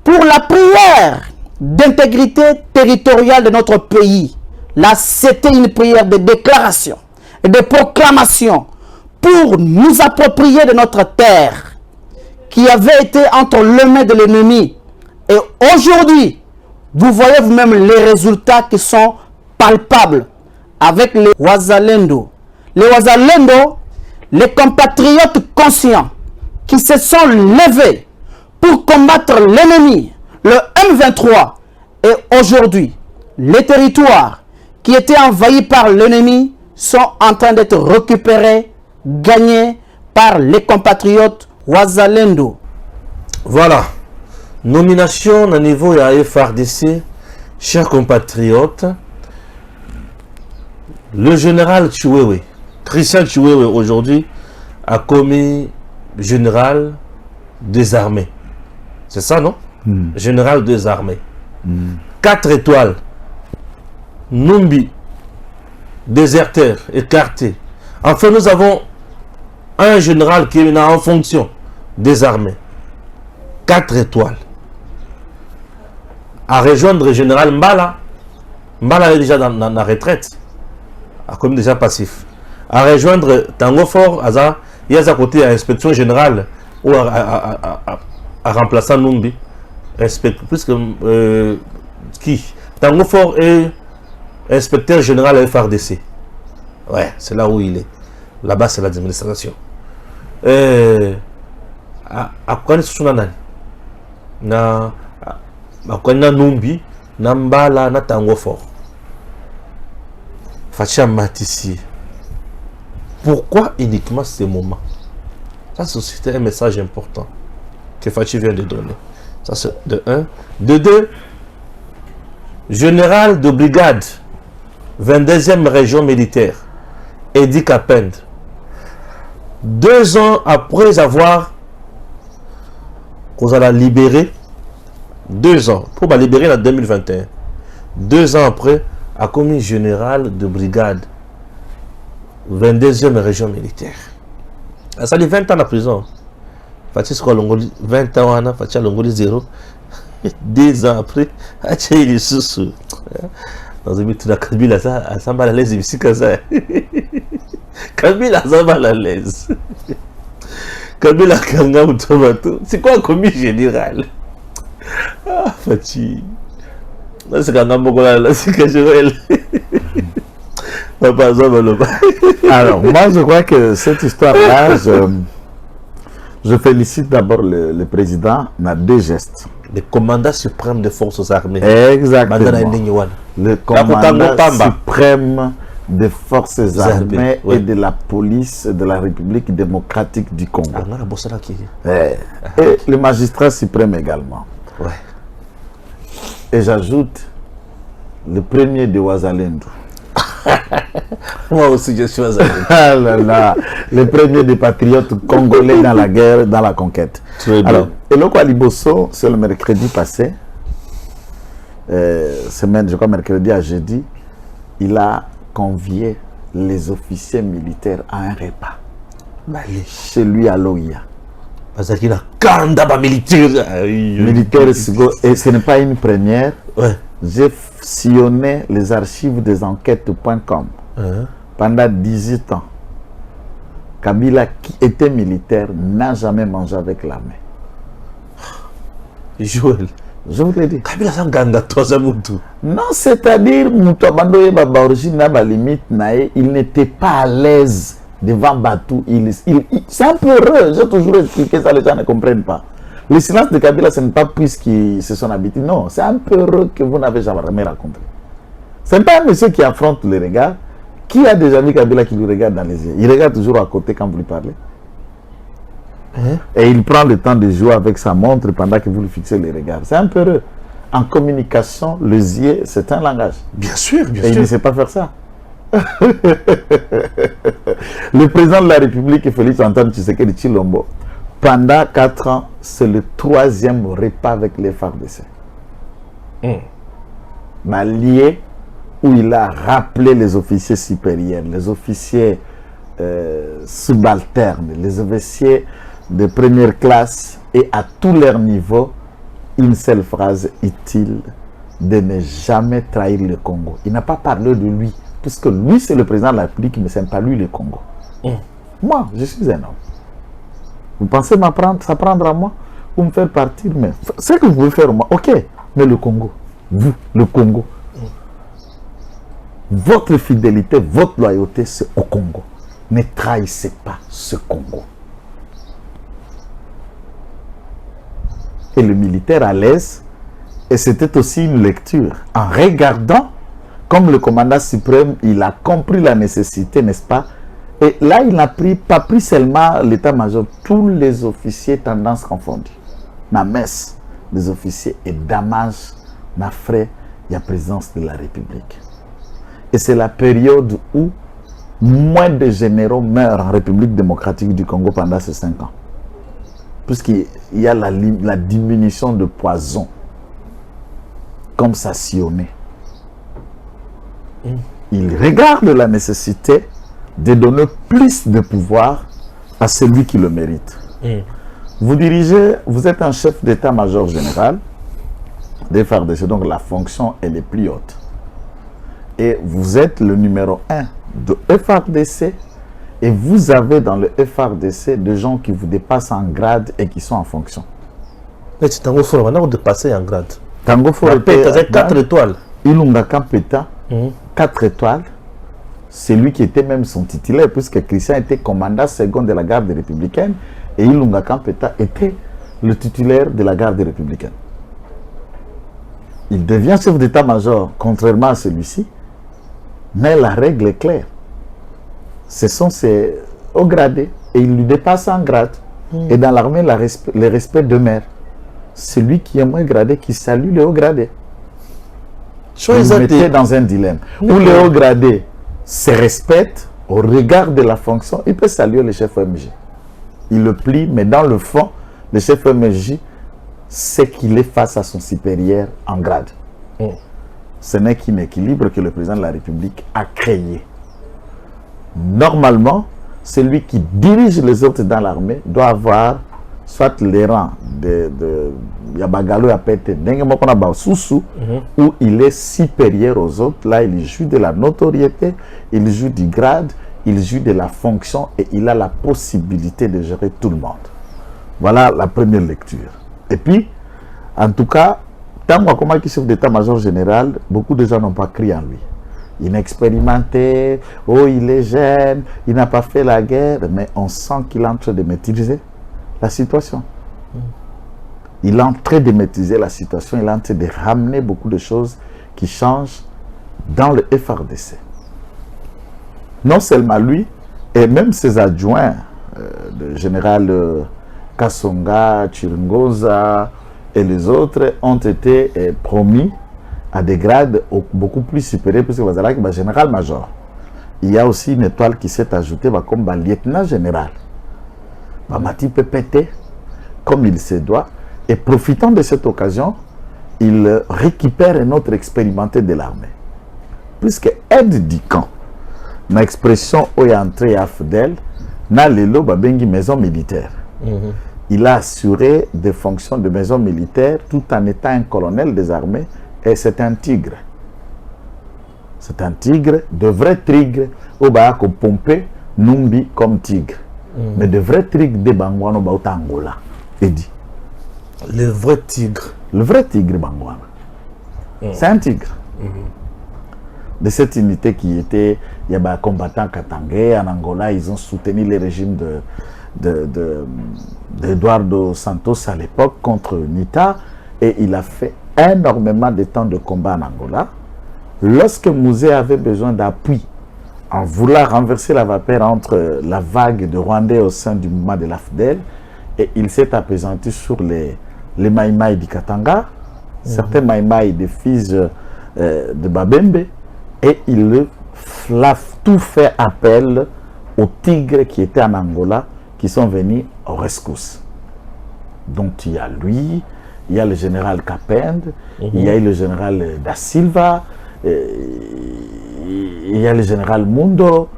pour la prière d'intégrité territoriale de notre pays. Là, c'était une prière de déclaration et de proclamation pour nous approprier de notre terre qui avait été entre les mains de l'ennemi. Et aujourd'hui, vous voyez vous-même les résultats qui sont palpables avec les Wazalendo. Les Wazalendo, les compatriotes conscients qui se sont levés pour combattre l'ennemi, le M23. Et aujourd'hui, les territoires qui étaient envahis par l'ennemi sont en train d'être récupérés, gagnés par les compatriotes Wazalendo. Voilà. Nomination au niveau de la FRDC, chers compatriotes, le général Chiwewe, Christian Chiwewe aujourd'hui a commis général des armées. C'est ça, non? Général des armées. 4 étoiles. Numbi, déserteur, écarté. Enfin, nous avons un général qui est en fonction des armées. 4 étoiles. À rejoindre le général Mbala. Mbala est déjà dans la retraite. Comme déjà passif. À rejoindre Tango Fort, il y a à côté à l'inspection générale ou à remplaçant Numbi. Puisque qui Tango Fort est inspecteur général à FRDC. Ouais, c'est là où il est. Là-bas, c'est l'administration. À quoi est-ce que na Makwana Numbi, Nambala, na Tango Fort. Facha Matissi. Pourquoi uniquement ces moments? Ça, c'était un message important que Fachi vient de donner. Ça, c'est de 1. De 2, général de brigade, 22e région militaire, Edi Kapend, 2 ans après avoir qu'on a libéré, 2 ans, pour la libérer en 2021, 2 ans après, a commis général de brigade, 22e région militaire. Ça dit 20 ans en prison. Fatih Longoli, 20 ans, Fatih Longoli 0. 2 ans après, il est sous. Dans un but de Kabila, ça semble à l'aise, ici comme ça. Kabila, ça va à l'aise. Kabila, c'est quoi un commis général? Ah, Fatih. Là, c'est quand même c'est que je Alors, moi, je crois que cette histoire-là, je félicite d'abord le président. On a 2 gestes. Le commandant suprême des forces armées. Exactement. Le commandant suprême des forces armées et de la police de la République démocratique du Congo. Et le magistrat suprême également. Ouais. Et j'ajoute le premier de Ouazalendo. Moi aussi, je suis Ouazalendo. Ah là là, le premier des patriotes congolais dans la guerre, dans la conquête. Alors, Eloko Aliboso, c'est le mercredi passé, semaine, je crois mercredi à jeudi, il a convié les officiers militaires à un repas chez lui à Loïa. Parce qu'il a kanda militaire. Militaire, et ce n'est pas une première. Ouais. J'ai sillonné les archives des enquêtes.com pendant 18 ans. Kabila, qui était militaire, n'a jamais mangé avec la main. Joël, je vous l'ai dit. Kabila Sanganda, toi, c'est Moutou. Non, c'est-à-dire, il n'était pas à l'aise devant Batou. C'est un peu heureux. J'ai toujours expliqué ça, les gens ne comprennent pas. Le silence de Kabila, ce n'est pas puisqu'ils se sont habitués. Non, c'est un peu heureux que vous n'avez jamais raconté. Ce n'est pas un monsieur qui affronte le regard. Qui a déjà vu Kabila qui lui regarde dans les yeux? Il regarde toujours à côté quand vous lui parlez. Et il prend le temps de jouer avec sa montre pendant que vous lui fixez les regards. C'est un peu heureux. En communication, les yeux, c'est un langage. Bien sûr, bien sûr. Et il ne sait pas faire ça. Le président de la République, Félix Antoine Tshisekedi Tshilombo, pendant 4 ans, c'est le 3e repas avec les FARDC. Mallié, où il a rappelé les officiers supérieurs, les officiers subalternes, les officiers de première classe et à tous leurs niveaux, une seule phrase utile de ne jamais trahir le Congo. Il n'a pas parlé de lui, puisque lui c'est le président de la République, mais ce n'est pas lui le Congo. Moi, je suis un homme. Vous pensez s'apprendre à moi ou me faire partir? Mais ce que vous pouvez faire moi, ok, mais le Congo, vous, le Congo, votre fidélité, votre loyauté, c'est au Congo. Ne trahissez pas ce Congo. Et le militaire à l'aise, et c'était aussi une lecture, en regardant, comme le commandant suprême, il a compris la nécessité, n'est-ce pas? Et là, il n'a pas pris seulement l'état-major, tous les officiers tendances confondues. La messe des officiers et damage, ma frère, il y a présence de la République. Et c'est la période où moins de généraux meurent en République démocratique du Congo pendant ces 5 ans. Puisqu'il y a la diminution de poison, comme ça sillonnait. Il regarde la nécessité de donner plus de pouvoir à celui qui le mérite. Vous dirigez, vous êtes un chef d'état-major général des FARDC, donc la fonction elle est plus haute. Et vous êtes le numéro 1 de FARDC et vous avez dans le FARDC des gens qui vous dépassent en grade et qui sont en fonction. Mais tu t'en fous, maintenant vous dépassez en grade. Tango Foro était 4 étoiles. Ilunga Kampeta, 4 étoiles. C'est lui qui était même son titulaire, puisque Christian était commandant second de la garde républicaine et Ilunga Kampeta était le titulaire de la garde républicaine. Il devient chef d'état-major, contrairement à celui-ci, mais la règle est claire. Ce sont ses hauts gradés et il lui dépasse en grade. Et dans l'armée, le respect demeure. Celui qui est moins gradé qui salue les hauts gradés. Vous mettez dans un dilemme où les hauts gradés se respectent au regard de la fonction, il peut saluer le chef OMJ. Il le plie, mais dans le fond, le chef OMJ sait qu'il est face à son supérieur en grade. Ce n'est qu'un équilibre que le président de la République a créé. Normalement, celui qui dirige les autres dans l'armée doit avoir soit les rangs de Yabagalo Yapete, où il est supérieur aux autres. Là, il joue de la notoriété, il joue du grade, il joue de la fonction et il a la possibilité de gérer tout le monde. Voilà la première lecture. Et puis, en tout cas, tant que chef d'état-major général, beaucoup de gens n'ont pas cru en lui. Il est expérimenté, oh il est jeune, il n'a pas fait la guerre, mais on sent qu'il est en train de maîtriser la situation. Il est en train de maîtriser la situation, il est en train de ramener beaucoup de choses qui changent dans le FRDC. Non seulement lui, et même ses adjoints, le général Kassonga, Chiringoza et les autres ont été promis à des grades beaucoup plus supérieurs, puisque vous avez le général-major. Il y a aussi une étoile qui s'est ajoutée comme lieutenant général. Mati peut péter comme il se doit, et profitant de cette occasion, il récupère un autre expérimenté de l'armée. Puisque aide du camp, ma expression où est entré à Fidel, na lelo babengi maison militaire. Il a assuré des fonctions de maison militaire tout en étant un colonel des armées, et c'est un tigre. C'est un tigre, de vrais tigres, au Baako pompé, Numbi comme tigre. Mais de vrais tigres de Bangouano Baouta Angola. Edi. Le vrai tigre. Le vrai tigre Bangouano. C'est un tigre. De cette unité qui était, il y avait un combattant katangais en Angola, ils ont soutenu le régime d'Eduardo Santos à l'époque contre Nita, et il a fait énormément de temps de combat en Angola. Lorsque Mouzé avait besoin d'appui en voulant renverser la vapeur entre la vague de Rwandais au sein du mouvement de l'AFDEL, et il s'est apaisanti sur les Maïmaï du Katanga, certains Maïmaï des fils de Babembe, et il a tout fait appel aux tigres qui étaient en Angola, qui sont venus au rescousse. Donc il y a lui, il y a le général Kapend, il y a le général Da Silva, il y a le général Mundos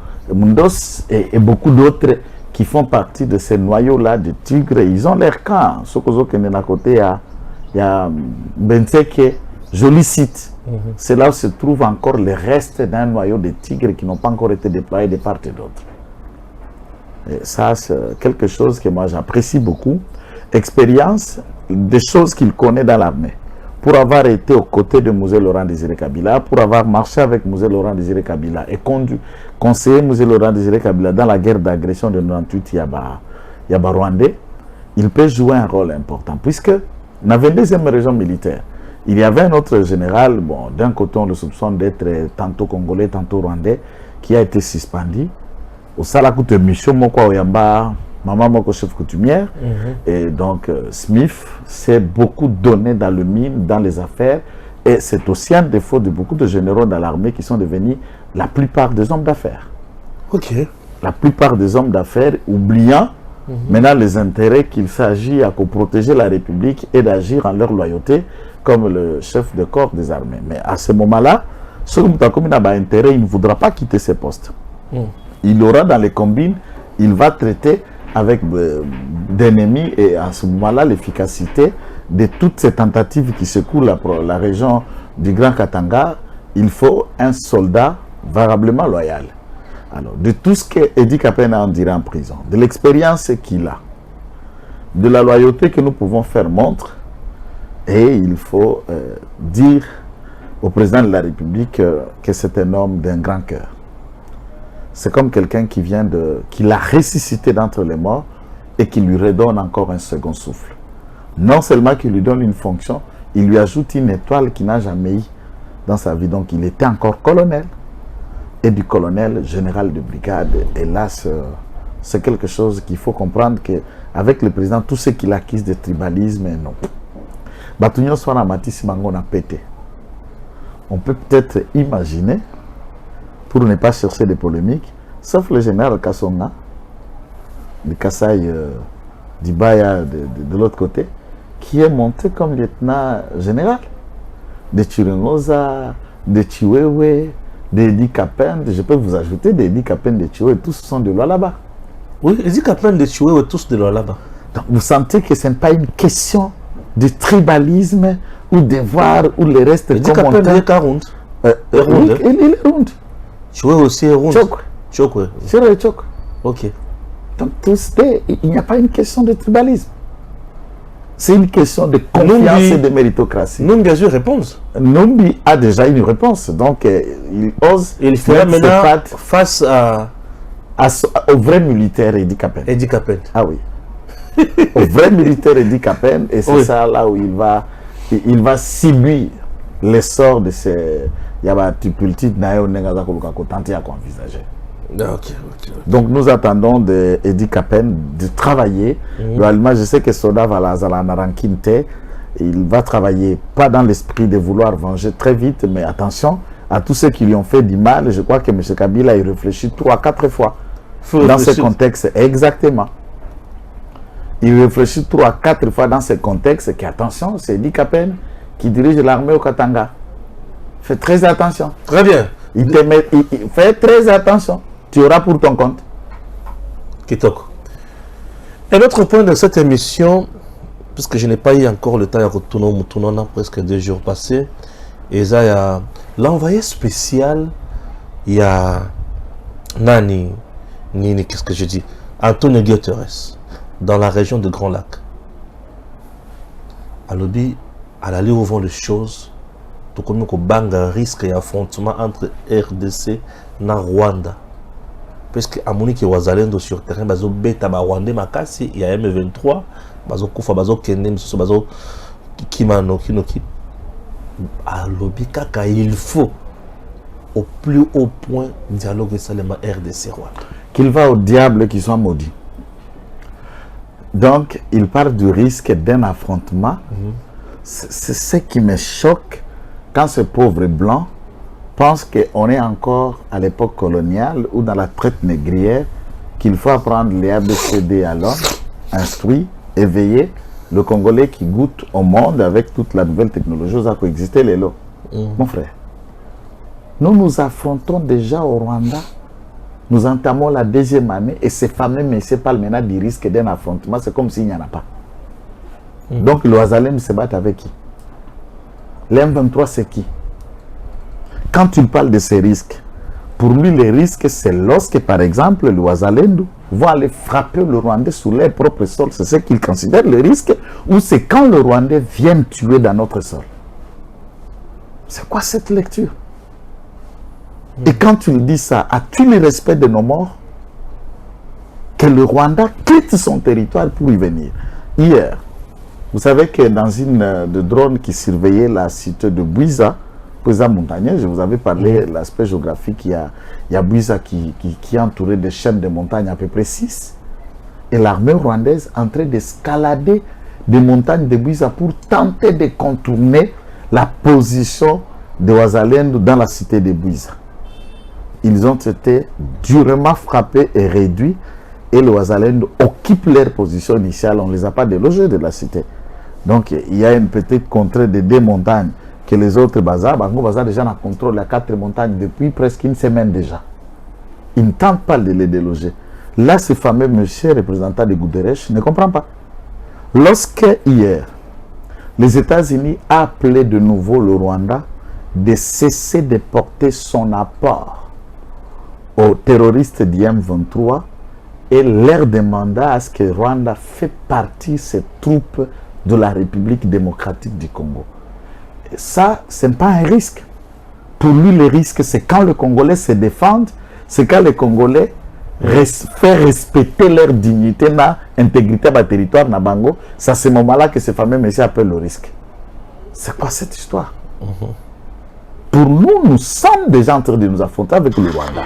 et beaucoup d'autres qui font partie de ces noyaux-là de tigres. Ils ont leur camp. Ce que nous à côté, il y a Benseke, joli site. C'est là où se trouvent encore les restes d'un noyau de tigres qui n'ont pas encore été déployés de part et d'autre. Et ça, c'est quelque chose que moi j'apprécie beaucoup. Expérience, des choses qu'il connaît dans l'armée. Pour avoir été aux côtés de Mouzé Laurent Désiré Kabila, pour avoir marché avec Mouzé Laurent Désiré Kabila et conseillé Mouzé Laurent Désiré Kabila dans la guerre d'agression de 98 Yaba Rwandais, il peut jouer un rôle important. Puisque dans la 22e région militaire, il y avait un autre général, bon, d'un côté on le soupçonne d'être tantôt congolais, tantôt rwandais, qui a été suspendu. Au Salakoute mission, Moko Oyamba, maman Moko chef coutumière. Et donc, Smith s'est beaucoup donné dans le mine, dans les affaires. Et c'est aussi un défaut de beaucoup de généraux dans l'armée qui sont devenus la plupart des hommes d'affaires. Ok. La plupart des hommes d'affaires oubliant maintenant les intérêts qu'il s'agit à protéger la République et d'agir en leur loyauté comme le chef de corps des armées. Mais à ce moment-là, ce qui a intérêt, il ne voudra pas quitter ses postes. Il aura dans les combines, il va traiter avec d'ennemis, et à ce moment-là, l'efficacité de toutes ces tentatives qui secouent la région du Grand Katanga, il faut un soldat variablement loyal. Alors, de tout ce que Edi Kapena en dirait en prison, de l'expérience qu'il a, de la loyauté que nous pouvons faire montre, et il faut dire au président de la République que c'est un homme d'un grand cœur. C'est comme quelqu'un qui l'a ressuscité d'entre les morts et qui lui redonne encore un second souffle. Non seulement qu'il lui donne une fonction, il lui ajoute une étoile qu'il n'a jamais eue dans sa vie. Donc il était encore colonel. Et du colonel général de brigade. Et là, c'est quelque chose qu'il faut comprendre qu'avec le président, tout ce qu'il accuse de tribalisme, non. Batunyo Swana Matisse Mangon a pété. On peut peut-être imaginer, pour ne pas chercher des polémiques, sauf le général Kassonga, de Kassai, d'Ibaya de l'autre côté, qui est monté comme lieutenant général. De Chiringoza, de Chiwewe, de Edi Kapen, je peux vous ajouter des Edi Kapen de Chiwewe, tous sont de là-bas. Oui, Edi Kapen de Chiwewe, tous de là-bas. Donc vous sentez que ce n'est pas une question de tribalisme ou de voir où le reste Edi Kapen de Karund. Oui, il est rond. Chiwewe aussi est rond. Chok. Ok. Donc il n'y a pas une question de tribalisme. C'est une question de confiance et de méritocratie. Numbi a eu réponse. Numbi a déjà une réponse. Donc il ose. Il fait maintenant face au vrai militaire Edi Kapen. Edi Kapen. Ah oui. Au vrai militaire Edi Kapen. Et c'est ça là où il va séduire l'essor de ces Yabati-Pultit Nayo Nengazakolukako Kotanti à envisager. Ok. Donc nous attendons de Edi Kapen de travailler. Je sais que Soda Valazala Narankinte, il va travailler pas dans l'esprit de vouloir venger très vite, mais attention à tous ceux qui lui ont fait du mal. Je crois que M. Kabila il réfléchit 3-4 fois dans ce contexte. Exactement. Il réfléchit 3-4 fois dans ce contexte. Attention, c'est Edi Kapen qui dirige l'armée au Katanga. Fais très attention. Très bien. Il fait très attention. Tu auras pour ton compte. Kitoko. Et l'autre point de cette émission, puisque je n'ai pas eu encore le temps de retourner au Moutounona, presque 2 jours passés, et ça, il y a l'envoyé spécial, il y a Nani, qu'est-ce que je dis, Antonio Guterres, dans la région de Grand Lac. À l'objet, à l'aller au vent les choses, tout comme un banga risque et affrontement entre RDC et Rwanda. Parce que Amonique et Wazalendo sur terrain, bazo beta ba Rwanda makasi, il y a M23, bazo kufa bazo kende, bazo kimano kinoki. À l'objet kaka, il faut au plus haut point dialogue Salema RDC Rwanda. Qu'il va au diable qui soit maudit. Donc, il parle du risque d'un affrontement. C'est ce qui me choque quand ce pauvre blanc pense qu'on est encore à l'époque coloniale ou dans la traite négrière, qu'il faut apprendre les ABCD à l'homme, instruit, éveillé, le Congolais qui goûte au monde avec toute la nouvelle technologie à coexister les lots. Mon frère, nous affrontons déjà au Rwanda. Nous entamons la 2e année et ces fameux messieurs parlent maintenant du risque d'un affrontement. C'est comme s'il n'y en a pas. Donc le Ouazalem se bat avec qui? L'M23 c'est qui? Quand il parle de ces risques, pour lui les risques c'est lorsque par exemple le Ouazalem va aller frapper le Rwandais sous leur propre sol. C'est ce qu'il considère le risque, ou c'est quand le Rwandais vient tuer dans notre sol. C'est quoi cette lecture? Et quand tu dis ça, as-tu le respect de nos morts? Que le Rwanda quitte son territoire pour y venir. Hier, vous savez que dans une de drones qui surveillait la cité de Bouiza, Bouiza montagneux, je vous avais parlé de l'aspect géographique, il y a Bouiza qui est entouré de chaînes de montagnes à peu près 6. Et l'armée rwandaise est en train d'escalader des montagnes de Bouiza pour tenter de contourner la position de Ouazalendo dans la cité de Bouiza. Ils ont été durement frappés et réduits, et les Ouazalendo occupent leur position initiale. On ne les a pas délogés de la cité. Donc il y a une petite contrée de 2 montagnes que les autres bazar. Bango Bazar déjà n'a contrôle les 4 montagnes depuis presque une semaine déjà. Ils ne tentent pas de les déloger. Là, ce fameux monsieur représentant de Guterres ne comprend pas. Lorsque hier, les États-Unis ont appelé de nouveau le Rwanda de cesser de porter son apport aux terroristes du M23 et leur demanda à ce que Rwanda fait partie de ces troupes de la République démocratique du Congo. Et ça, ce n'est pas un risque. Pour lui, le risque, c'est quand les Congolais se défendent, c'est quand les Congolais fait respecter leur dignité, leur intégrité de territoire, na bango. C'est à ce moment-là que ce fameux monsieur appelle le risque. C'est quoi cette histoire? Pour nous, nous sommes déjà en train de nous affronter avec le Rwanda.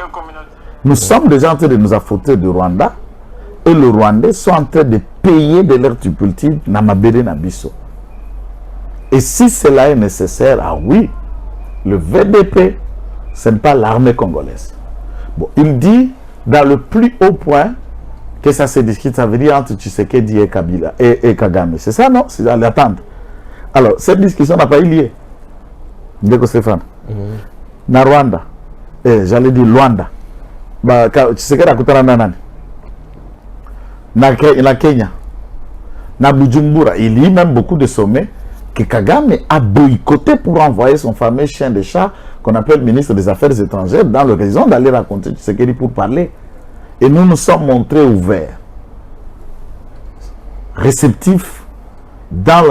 Nous sommes déjà en train de nous affronter du Rwanda, et les Rwandais sont en train de payer de leur tupultide na mabere na biso. Et si cela est nécessaire, ah oui, le VDP, ce n'est pas l'armée congolaise. Bon, il dit dans le plus haut point que ça se discute, ça veut dire entre Tshisekedi et Kabila et Kagame. C'est ça, non? C'est à l'attente. Alors, cette discussion n'a pas eu lieu. Ndeko Stéphane. Na Rwanda. J'allais dire Luanda. Tshisekedi a kutana na nani? Na Kenya. Na Bujumbura. Il y a même beaucoup de sommets que Kagame a boycotté pour envoyer son fameux chien de chat qu'on appelle ministre des Affaires étrangères dans l'horizon d'aller raconter Tshisekedi pour parler. Et nous nous sommes montrés ouverts, réceptifs dans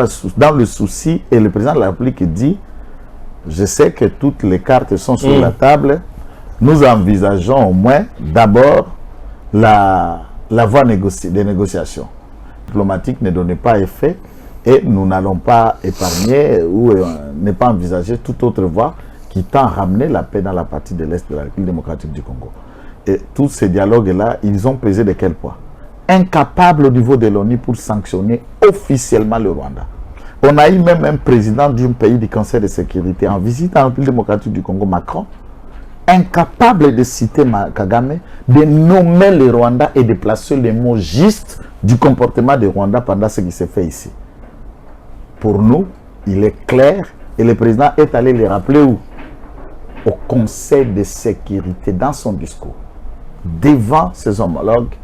le souci. Et le président de la République dit, je sais que toutes les cartes sont sur la table, nous envisageons au moins d'abord la voie des négociations. Diplomatique ne donnait pas effet et nous n'allons pas épargner ou ne pas envisager toute autre voie qui tend à ramener la paix dans la partie de l'Est de la République démocratique du Congo. Et tous ces dialogues-là, ils ont pesé de quel poids? Incapables au niveau de l'ONU pour sanctionner officiellement le Rwanda. On a eu même un président d'un pays du Conseil de sécurité en visite en République démocratique du Congo, Macron, incapable de citer Kagame, de nommer le Rwanda et de placer les mots justes du comportement du Rwanda pendant ce qui s'est fait ici. Pour nous, il est clair, et le président est allé le rappeler où? Au Conseil de sécurité, dans son discours, devant ses homologues,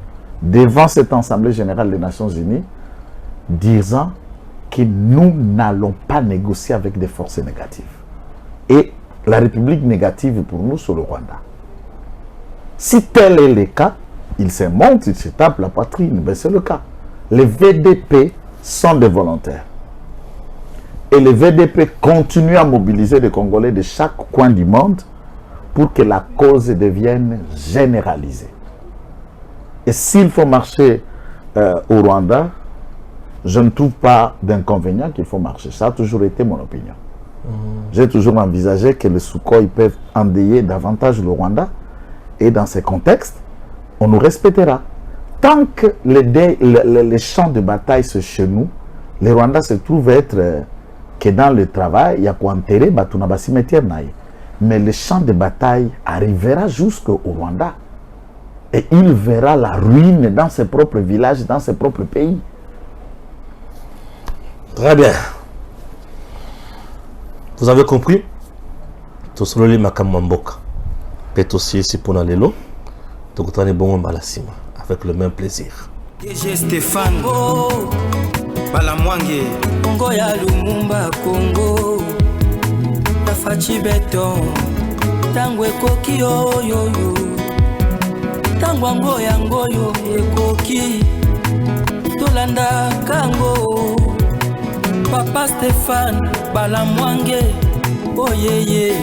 devant cette Assemblée générale des Nations Unies, disant que nous n'allons pas négocier avec des forces négatives. Et la République négative pour nous, c'est le Rwanda. Si tel est le cas, il se monte, il se tape la poitrine, ben c'est le cas. Les VDP sont des volontaires. Et les VDP continuent à mobiliser les Congolais de chaque coin du monde pour que la cause devienne généralisée. Et s'il faut marcher au Rwanda, je ne trouve pas d'inconvénient qu'il faut marcher. Ça a toujours été mon opinion. J'ai toujours envisagé que les Sukhoi peuvent endeuiller davantage le Rwanda. Et dans ces contextes, on nous respectera. Tant que les champs de bataille sont chez nous, le Rwanda se trouve être que dans le travail, il y a quoi enterrer, Batunaba cimetière naïe. Mais le champ de bataille arrivera jusqu'au Rwanda. Et il verra la ruine dans ses propres villages, dans ses propres pays. Très bien. Vous avez compris? Tosololi makamamboka. Peut-aussi ici pour Nalelo. Donc on est bon Malasima. Avec le même plaisir. DG Stéphane Balamwange Congo ya Lumumba Congo Tafachi beton Tangwe koki yo yo yo Tangwango yango yo ekoki Tolanda kango Papa Stéphane Balamwange Oh yeah yeah